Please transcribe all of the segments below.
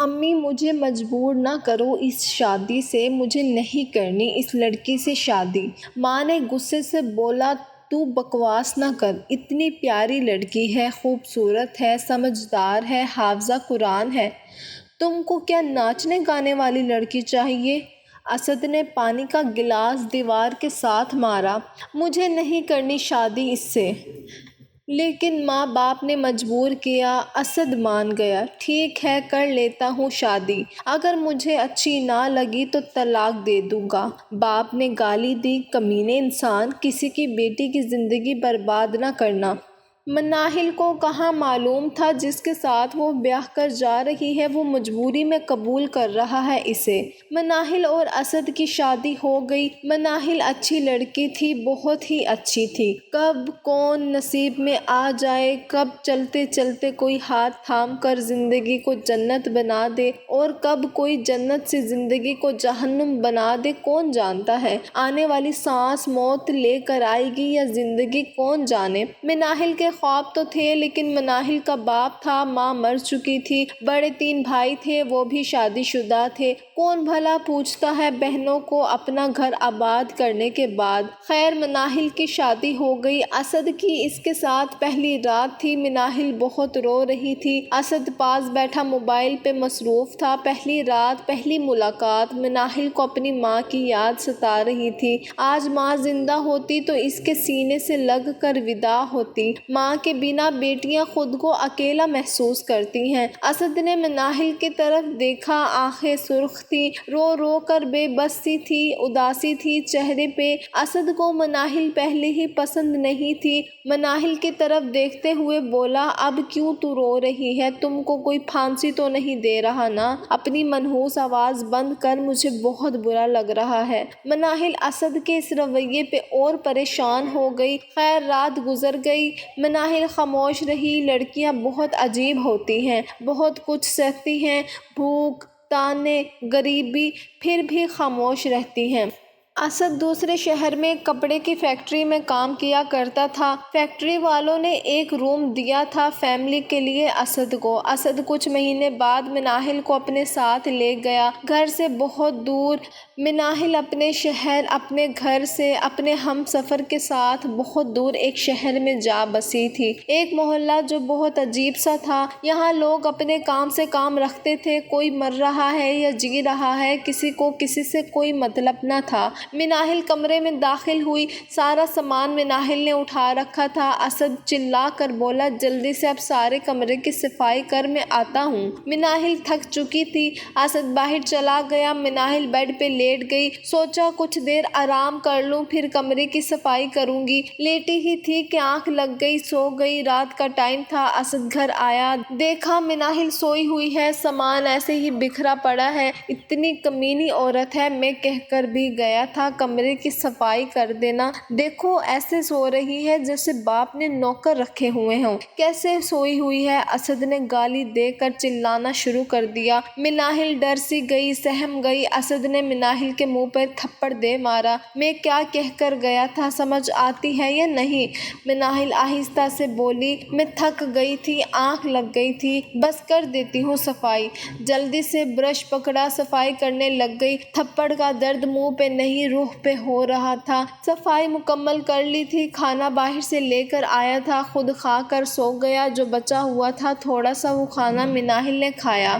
امی مجھے مجبور نہ کرو اس شادی سے، مجھے نہیں کرنی اس لڑکی سے شادی۔ ماں نے غصے سے بولا تو بکواس نہ کر، اتنی پیاری لڑکی ہے، خوبصورت ہے، سمجھدار ہے، حافظہ قرآن ہے، تم کو کیا ناچنے گانے والی لڑکی چاہیے؟ اسد نے پانی کا گلاس دیوار کے ساتھ مارا۔ مجھے نہیں کرنی شادی اس سے۔ لیکن ماں باپ نے مجبور کیا۔ اسد مان گیا۔ ٹھیک ہے، کر لیتا ہوں شادی، اگر مجھے اچھی نہ لگی تو طلاق دے دوں گا۔ باپ نے گالی دی، کمینے انسان، کسی کی بیٹی کی زندگی برباد نہ کرنا۔ مناہل کو کہاں معلوم تھا جس کے ساتھ وہ بیاہ کر جا رہی ہے وہ مجبوری میں قبول کر رہا ہے اسے۔ مناہل اور اسد کی شادی ہو گئی۔ مناہل اچھی لڑکی تھی، بہت ہی اچھی تھی۔ کب کون نصیب میں آ جائے، کب چلتے چلتے کوئی ہاتھ تھام کر زندگی کو جنت بنا دے اور کب کوئی جنت سے زندگی کو جہنم بنا دے، کون جانتا ہے۔ آنے والی سانس موت لے کر آئے گی یا زندگی، کون جانے۔ مناہل کے خواب تو تھے لیکن مناہل کا باپ تھا، ماں مر چکی تھی، بڑے 3 بھائی تھے، وہ بھی شادی شدہ تھے۔ کون بھلا پوچھتا ہے بہنوں کو اپنا گھر آباد کرنے کے بعد۔ خیر مناہل کی شادی ہو گئی۔ اسد کی اس کے ساتھ پہلی رات تھی۔ مناہل بہت رو رہی تھی۔ اسد پاس بیٹھا موبائل پہ مصروف تھا۔ پہلی رات، پہلی ملاقات، مناہل کو اپنی ماں کی یاد ستا رہی تھی۔ آج ماں زندہ ہوتی تو اس کے سینے سے لگ کر وداع ہوتی۔ ماں کے بنا بیٹیاں خود کو اکیلا محسوس کرتی ہیں۔ اسد نے مناہل کی طرف دیکھا، آنکھیں سرخ تھیں، رو رو کر بے بس سی تھی، اداسی تھی چہرے پہ۔ اسد کو مناہل پہلے ہی پسند نہیں تھی۔ مناہل کی طرف دیکھتے ہوئے بولا، اب کیوں تو رو رہی ہے؟ تم کو کوئی پھانسی تو نہیں دے رہا نا؟ اپنی منحوس آواز بند کر، مجھے بہت برا لگ رہا ہے۔ مناہل اسد کے اس رویے پہ اور پریشان ہو گئی۔ خیر رات گزر گئی۔ مناہل خاموش رہی۔ لڑکیاں بہت عجیب ہوتی ہیں، بہت کچھ سہتی ہیں، بھوک، تانے، غریبی، پھر بھی خاموش رہتی ہیں۔ اسد دوسرے شہر میں کپڑے کی فیکٹری میں کام کیا کرتا تھا۔ فیکٹری والوں نے ایک روم دیا تھا فیملی کے لیے اسد کو۔ اسد کچھ مہینے بعد مناہل کو اپنے ساتھ لے گیا، گھر سے بہت دور۔ مناہل اپنے شہر، اپنے گھر سے، اپنے ہم سفر کے ساتھ بہت دور ایک شہر میں جا بسی تھی۔ ایک محلہ جو بہت عجیب سا تھا۔ یہاں لوگ اپنے کام سے کام رکھتے تھے، کوئی مر رہا ہے یا جی رہا ہے، کسی کو کسی سے کوئی مطلب نہ تھا۔ مناہل کمرے میں داخل ہوئی، سارا سامان مناہل نے اٹھا رکھا تھا۔ اسد چلا کر بولا، جلدی سے اب سارے کمرے کی صفائی کر، میں آتا ہوں۔ مناہل تھک چکی تھی۔ اسد باہر چلا گیا۔ مناہل بیڈ پہ لیٹ گئی، سوچا کچھ دیر آرام کر لوں پھر کمرے کی صفائی کروں گی۔ لیٹی ہی تھی کہ آنکھ لگ گئی، سو گئی۔ رات کا ٹائم تھا۔ اسد گھر آیا، دیکھا مناہل سوئی ہوئی ہے، سامان ایسے ہی بکھرا پڑا ہے۔ اتنی کمینی عورت ہے، میں کہہ کر بھی گیا تھا کمرے کی صفائی کر دینا، دیکھو ایسے سو رہی ہے جیسے باپ نے نوکر رکھے ہوئے ہوں، کیسے سوئی ہوئی ہے۔ اسد نے گالی دے کر چلانا شروع کر دیا۔ مناہل ڈر سی گئی، سہم گئی۔ اسد نے مناہل کے منہ پر تھپڑ دے مارا۔ میں کیا کہہ کر گیا تھا، سمجھ آتی ہے یا نہیں؟ مناہل آہستہ سے بولی، میں تھک گئی تھی، آنکھ لگ گئی تھی، بس کر دیتی ہوں صفائی۔ جلدی سے برش پکڑا، صفائی کرنے لگ گئی۔ تھپڑ کا درد منہ پہ نہیں روح پہ ہو رہا تھا۔ صفائی مکمل کر لی تھی۔ کھانا باہر سے لے کر آیا تھا، خود کھا کر سو گیا۔ جو بچا ہوا تھا تھوڑا سا، وہ کھانا مناہل نے کھایا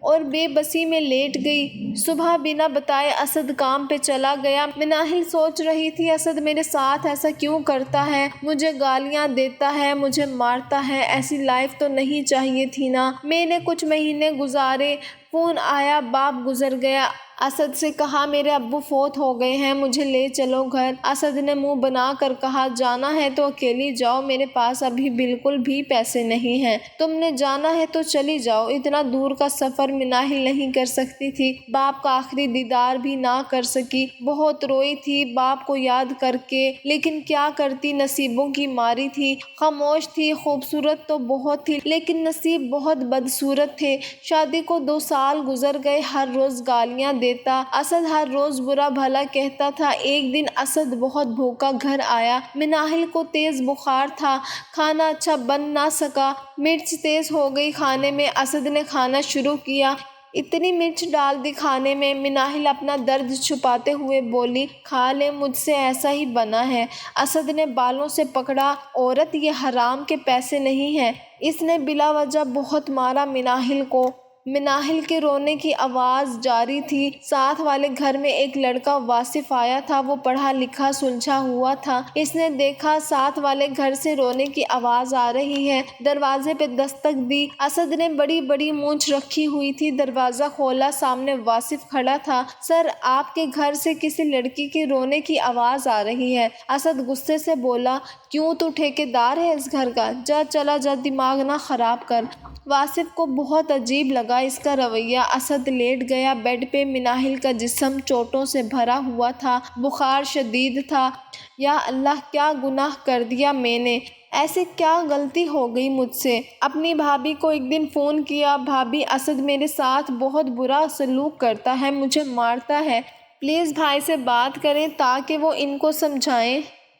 اور بے بسی میں لیٹ گئی۔ صبح بنا بتائے اسد کام پہ چلا گیا۔ مناہل سوچ رہی تھی، اسد میرے ساتھ ایسا کیوں کرتا ہے؟ مجھے گالیاں دیتا ہے، مجھے مارتا ہے، ایسی لائف تو نہیں چاہیے تھی نا۔ میں نے کچھ مہینے گزارے، فون آیا، باپ گزر گیا۔ اسد سے کہا، میرے ابو فوت ہو گئے ہیں، مجھے لے چلو گھر۔ اسد نے منہ بنا کر کہا، جانا ہے تو اکیلی جاؤ، میرے پاس ابھی بالکل بھی پیسے نہیں ہیں، تم نے جانا ہے تو چلی جاؤ۔ اتنا دور کا سفر مناہل نہیں کر سکتی تھی، باپ کا آخری دیدار بھی نہ کر سکی۔ بہت روئی تھی باپ کو یاد کر کے، لیکن کیا کرتی، نصیبوں کی ماری تھی۔ خاموش تھی، خوبصورت تو بہت تھی لیکن نصیب بہت بدصورت تھے۔ شادی کو 2 سال گزر گئے، ہر روز گالیاں دیتا اسد، ہر روز برا بھلا کہتا تھا۔ ایک دن اسد بہت بھوکا گھر آیا۔ مناہل کو تیز بخار تھا، کھانا اچھا بن نہ سکا، مرچ تیز ہو گئی کھانے میں۔ اسد نے کھانا شروع کیا، اتنی مرچ ڈال دی کھانے میں۔ مناہل اپنا درد چھپاتے ہوئے بولی، کھا لے، مجھ سے ایسا ہی بنا ہے۔ اسد نے بالوں سے پکڑا، عورت یہ حرام کے پیسے نہیں ہیں۔ اس نے بلا وجہ بہت مارا مناہل کو۔ مناہل کے رونے کی آواز جاری تھی۔ ساتھ والے گھر میں ایک لڑکا واصف آیا تھا، وہ پڑھا لکھا سلجھا ہوا تھا۔ اس نے دیکھا ساتھ والے گھر سے رونے کی آواز آ رہی ہے، دروازے پہ دستک دی۔ اسد نے بڑی بڑی مونچھ رکھی ہوئی تھی، دروازہ کھولا، سامنے واصف کھڑا تھا۔ سر، آپ کے گھر سے کسی لڑکی کے رونے کی آواز آ رہی ہے۔ اسد غصے سے بولا، کیوں، تو ٹھیکیدار ہے اس گھر کا؟ جا، چلا جا، دماغ نہ خراب کر۔ واصف کو بہت عجیب لگا اس کا رویہ۔ اسد لیٹ گیا بیڈ پہ۔ مناہل کا جسم چوٹوں سے بھرا ہوا تھا، بخار شدید تھا۔ یا اللہ، کیا گناہ کر دیا میں نے؟ ایسے کیا غلطی ہو گئی مجھ سے؟ اپنی بھابھی کو ایک دن فون کیا، بھابھی، اسد میرے ساتھ بہت برا سلوک کرتا ہے، مجھے مارتا ہے، پلیز بھائی سے بات کریں تاکہ وہ ان کو سمجھائیں۔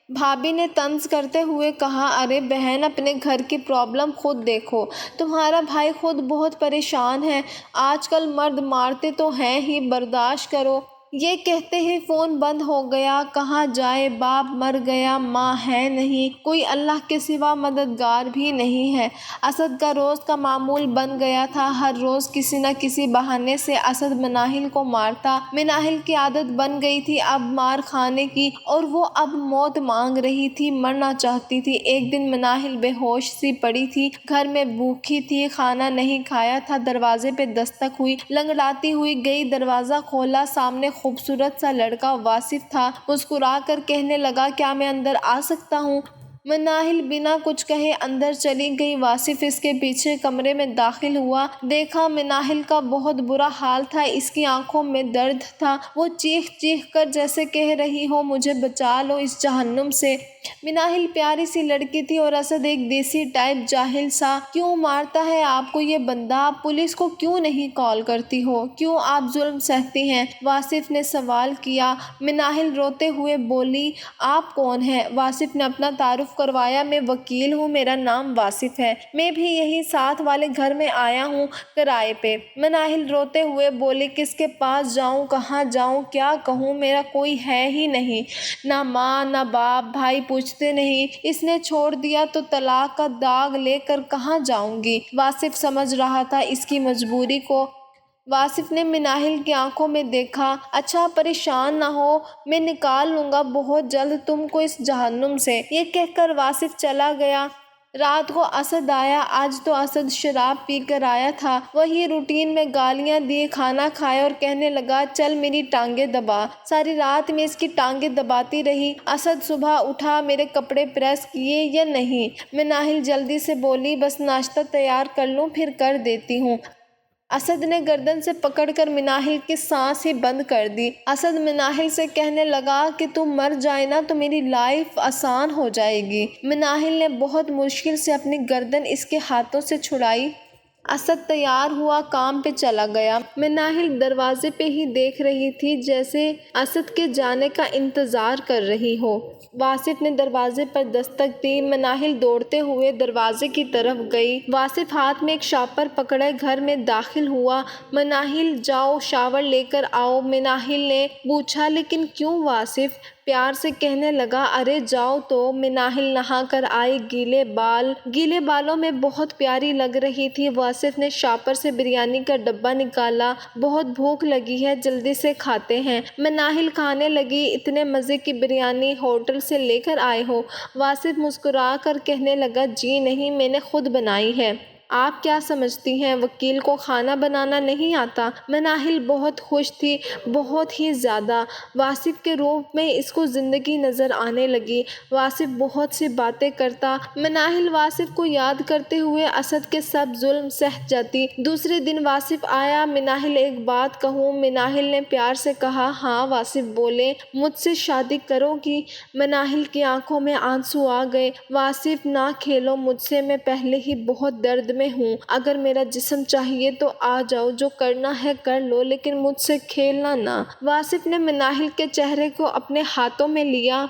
بھابھی نے طنز کرتے ہوئے کہا، ارے بہن، اپنے گھر کی پرابلم خود دیکھو، تمہارا بھائی خود بہت پریشان ہے، آج کل مرد مارتے تو ہیں ہی، برداشت کرو۔ یہ کہتے ہی فون بند ہو گیا۔ کہاں جائے، باپ مر گیا، ماں ہے نہیں، کوئی اللہ کے سوا مددگار بھی نہیں ہے۔ اسد کا روز کا معمول بن گیا تھا، ہر روز کسی نہ کسی بہانے سے اسد مناہل کو مارتا۔ مناہل کی عادت بن گئی تھی اب مار کھانے کی، اور وہ اب موت مانگ رہی تھی، مرنا چاہتی تھی۔ ایک دن مناہل بے ہوش سی پڑی تھی، گھر میں بھوکی تھی، کھانا نہیں کھایا تھا۔ دروازے پہ دستک ہوئی، لنگڑاتی ہوئی گئی، دروازہ کھولا، سامنے خوبصورت سا لڑکا واصف تھا۔ مسکرا کر کہنے لگا، کیا میں اندر آ سکتا ہوں؟ مناہل بنا کچھ کہے اندر چلی گئی۔ واصف اس کے پیچھے کمرے میں داخل ہوا، دیکھا مناہل کا بہت برا حال تھا، اس کی آنکھوں میں درد تھا، وہ چیخ چیخ کر جیسے کہہ رہی ہو، مجھے بچا لو اس جہنم سے۔ مناہل پیاری سی لڑکی تھی اور اسد ایک دیسی ٹائپ جاہل سا۔ کیوں مارتا ہے آپ کو یہ بندہ؟ آپ پولیس کو کیوں نہیں کال کرتی ہو؟ کیوں آپ ظلم سہتی ہیں؟ واصف نے سوال کیا۔ مناہل روتے ہوئے بولی، آپ کون ہیں؟ واصف نے اپنا تعارف کروایا، میں وکیل ہوں، میرا نام واصف ہے، میں بھی یہی ساتھ والے گھر میں آیا ہوں کرائے پہ۔ مناہل روتے ہوئے بولی، کس کے پاس جاؤں، کہاں جاؤں، کیا کہوں، میرا کوئی ہے ہی نہیں، نہ ماں نہ باپ، بھائی پوچھتے نہیں، اس نے چھوڑ دیا تو طلاق کا داغ لے کر کہاں جاؤں گی۔ واصف سمجھ رہا تھا اس کی مجبوری کو۔ واصف نے مناہل کی آنکھوں میں دیکھا، اچھا پریشان نہ ہو، میں نکال لوں گا بہت جلد تم کو اس جہنم سے۔ یہ کہہ کر واصف چلا گیا۔ رات کو اسد آیا۔ آج تو اسد شراب پی کر آیا تھا، وہی روٹین میں گالیاں دی، کھانا کھایا اور کہنے لگا، چل میری ٹانگیں دبا۔ ساری رات میں اس کی ٹانگیں دباتی رہی۔ اسد صبح اٹھا، میرے کپڑے پریس کیے یا نہیں؟ مناہل جلدی سے بولی، بس ناشتہ تیار کر لوں پھر کر دیتی ہوں۔ اسد نے گردن سے پکڑ کر مناہل کی سانس ہی بند کر دی۔ اسد مناہل سے کہنے لگا کہ تم مر جائے نا تو میری لائف آسان ہو جائے گی۔ مناہل نے بہت مشکل سے اپنی گردن اس کے ہاتھوں سے چھڑائی۔ اسد تیار ہوا، کام پہ چلا گیا۔ مناہل دروازے پہ ہی دیکھ رہی تھی، جیسے اسد کے جانے کا انتظار کر رہی ہو۔ واصف نے دروازے پر دستک دی۔ مناہل دوڑتے ہوئے دروازے کی طرف گئی۔ واصف ہاتھ میں ایک شاپر پکڑے گھر میں داخل ہوا۔ مناہل، جاؤ شاور لے کر آؤ۔ مناہل نے پوچھا، لیکن کیوں؟ واصف پیار سے کہنے لگا، ارے جاؤ تو۔ مناہل نہا کر آئی، گیلے بالوں میں بہت پیاری لگ رہی تھی۔ واصف نے شاپر سے بریانی کا ڈبہ نکالا، بہت بھوک لگی ہے، جلدی سے کھاتے ہیں۔ مناہل کھانے لگی، اتنے مزے کی بریانی ہوٹل سے لے کر آئے ہو؟ واصف مسکرا کر کہنے لگا، جی نہیں، میں نے خود بنائی ہے۔ آپ کیا سمجھتی ہیں وکیل کو کھانا بنانا نہیں آتا؟ مناہل بہت خوش تھی، بہت ہی زیادہ۔ واصف کے روپ میں اس کو زندگی نظر آنے لگی۔ واصف بہت سی باتیں کرتا۔ مناہل واصف کو یاد کرتے ہوئے اسد کے سب ظلم سہ جاتی۔ دوسرے دن واصف آیا، مناہل ایک بات کہوں؟ مناہل نے پیار سے کہا، ہاں۔ واصف بولے، مجھ سے شادی کرو گی؟ مناہل کی آنکھوں میں آنسو آ گئے۔ واصف، نہ کھیلو مجھ سے، میں پہلے ہی بہت درد میں ہوں، اگر میرا جسم چاہیے تو آ جاؤ، جو کرنا ہے کر لو، لیکن مجھ سے کھیلنا نہ۔ واصف نے مناہل کے چہرے کو اپنے ہاتھوں میں لیا۔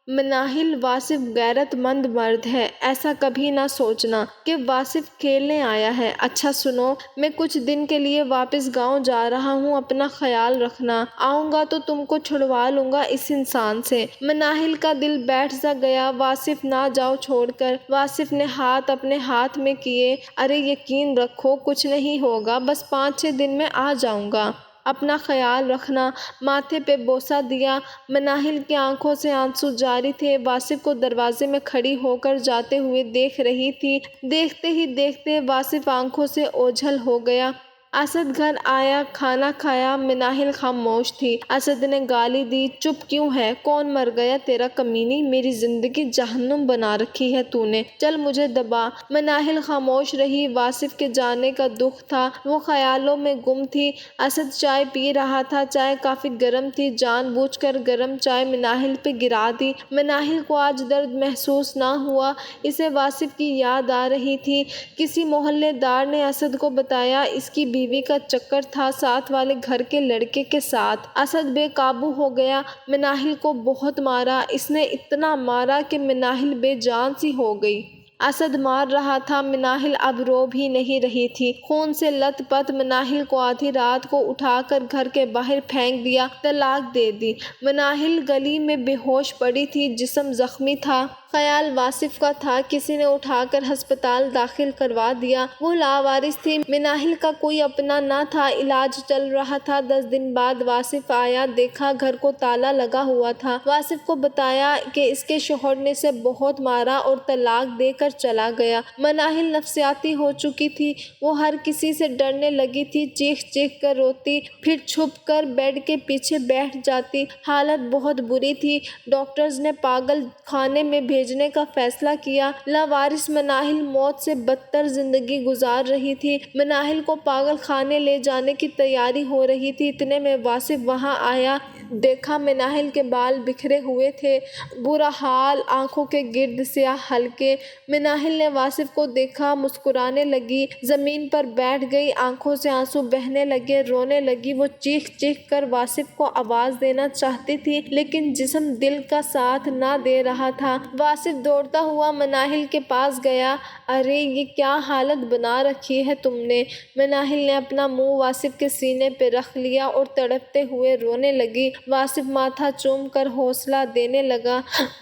مناہل واصف غیرت مند مرد ہے، ایسا کبھی نہ سوچنا کہ واصف کھیلنے آیا ہے۔ اچھا سنو، میں کچھ دن کے لیے واپس گاؤں جا رہا ہوں، اپنا خیال رکھنا، آؤں گا تو تم کو چھڑوا لوں گا اس انسان سے۔ مناہل کا دل بیٹھ سا گیا، واصف نہ جاؤ چھوڑ کر۔ واصف نے ہاتھ اپنے ہاتھ میں کیے، ارے یقین رکھو کچھ نہیں ہوگا، بس 5-6 دن میں آ جاؤں گا، اپنا خیال رکھنا۔ ماتھے پہ بوسہ دیا۔ مناہل کی آنکھوں سے آنسو جاری تھے، واصف کو دروازے میں کھڑی ہو کر جاتے ہوئے دیکھ رہی تھی۔ دیکھتے ہی دیکھتے واصف آنکھوں سے اوجھل ہو گیا۔ اسد گھر آیا، کھانا کھایا، مناہل خاموش تھی۔ اسد نے گالی دی، چپ کیوں ہے؟ کون مر گیا تیرا کمینی؟ میری زندگی جہنم بنا رکھی ہے تو نے، چل مجھے دبا۔ مناہل خاموش رہی، واصف کے جانے کا دکھ تھا، وہ خیالوں میں گم تھی۔ اسد چائے پی رہا تھا، چائے کافی گرم تھی، جان بوجھ کر گرم چائے مناہل پہ گرا دی۔ مناہل کو آج درد محسوس نہ ہوا، اسے واصف کی یاد آ رہی تھی۔ کسی محلے دار نے اسد کو بتایا اس کی بیوی کا چکر تھا ساتھ والے گھر کے لڑکے کے ساتھ۔ اسد بے قابو ہو گیا، مناہل کو بہت مارا، اس نے اتنا مارا کہ مناہل بے جان سی ہو گئی۔ اسد مار رہا تھا، مناہل اب رو بھی نہیں رہی تھی، خون سے لت پت۔ مناہل کو آدھی رات کو اٹھا کر گھر کے باہر پھینک دیا، طلاق دے دی۔ مناہل گلی میں بے ہوش پڑی تھی، جسم زخمی تھا۔ خیال واصف کا تھا، کسی نے اٹھا کر ہسپتال داخل کروا دیا، وہ لاوارث تھی۔ مناہل کا کوئی اپنا نہ تھا، علاج چل رہا تھا۔ 10 دن بعد واصف آیا، دیکھا گھر کو تالا لگا ہوا تھا۔ واصف کو بتایا کہ اس کے شوہر نے اسے بہت مارا اور طلاق دے کر چلا گیا۔ مناہل نفسیاتی ہو چکی تھی، وہ ہر کسی سے ڈرنے لگی تھی، چیخ چیخ کر روتی، پھر چھپ کر بیڈ کے پیچھے بیٹھ جاتی۔ حالت بہت بری تھی، ڈاکٹرز نے پاگل خانے میں بھیجنے کا فیصلہ کیا۔ لاوارث مناہل موت سے بدتر زندگی گزار رہی تھی۔ مناہل کو پاگل خانے لے جانے کی تیاری ہو رہی تھی، اتنے میں واصف وہاں آیا، دیکھا مناہل کے بال بکھرے ہوئے تھے، برا حال، آنکھوں کے گرد سیاہ حلقے۔ مناہل نے واصف کو دیکھا، مسکرانے لگی، زمین پر بیٹھ گئی، آنکھوں سے آنسو بہنے لگے، رونے لگی۔ وہ چیخ چیخ کر واصف کو آواز دینا چاہتی تھی، لیکن جسم دل کا ساتھ نہ دے رہا تھا۔ واصف دوڑتا ہوا مناہل کے پاس گیا، ارے یہ کیا حالت بنا رکھی ہے تم نے؟ مناہل نے اپنا منہ واصف کے سینے پہ رکھ لیا اور تڑپتے ہوئے رونے لگی۔ واصف ماتھا چوم کر حوصلہ دینے لگا،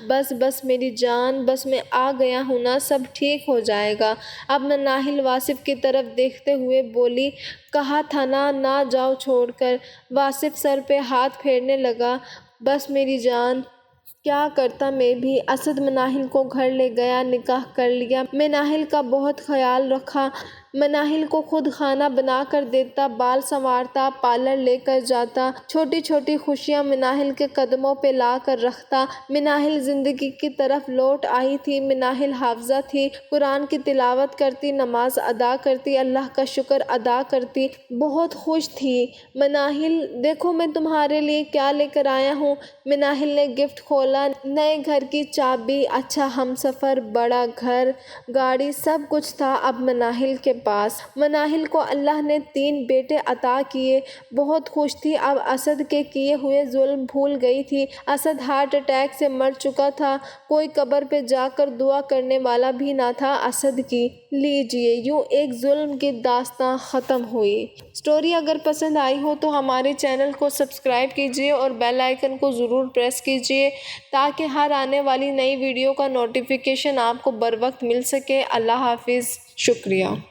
بس بس میری جان، بس میں آ گیا ہوں نا، سب ٹھیک ہو جائے گا۔ اب مناہل واصف کی طرف دیکھتے ہوئے بولی، کہا تھا نا نہ جاؤ چھوڑ کر۔ واصف سر پہ ہاتھ پھیرنے لگا، بس میری جان، کیا کرتا میں بھی۔ اسد مناہل کو گھر لے گیا، نکاح کر لیا، مناہل کا بہت خیال رکھا، مناہل کو خود کھانا بنا کر دیتا، بال سنوارتا، پارلر لے کر جاتا، چھوٹی چھوٹی خوشیاں مناہل کے قدموں پہ لا کر رکھتا۔ مناہل زندگی کی طرف لوٹ آئی تھی، مناہل حافظہ تھی، قرآن کی تلاوت کرتی، نماز ادا کرتی، اللہ کا شکر ادا کرتی، بہت خوش تھی۔ مناہل دیکھو میں تمہارے لیے کیا لے کر آیا ہوں۔ مناہل نے گفٹ کھولا، نئے گھر کی چابی، اچھا ہمسفر، بڑا گھر، گاڑی، سب کچھ تھا اب مناہل کے پاس۔ مناہل کو اللہ نے 3 بیٹے عطا کیے، بہت خوش تھی، اب اسد کے کیے ہوئے ظلم بھول گئی تھی۔ اسد ہارٹ اٹیک سے مر چکا تھا، کوئی قبر پہ جا کر دعا کرنے والا بھی نہ تھا اسد کی۔ لیجئے، یوں ایک ظلم کی داستان ختم ہوئی۔ سٹوری اگر پسند آئی ہو تو ہمارے چینل کو سبسکرائب کیجئے اور بیل آئیکن کو ضرور پریس کیجئے تاکہ ہر آنے والی نئی ویڈیو کا نوٹیفیکیشن آپ کو بر وقت مل سکے۔ اللہ حافظ، شکریہ۔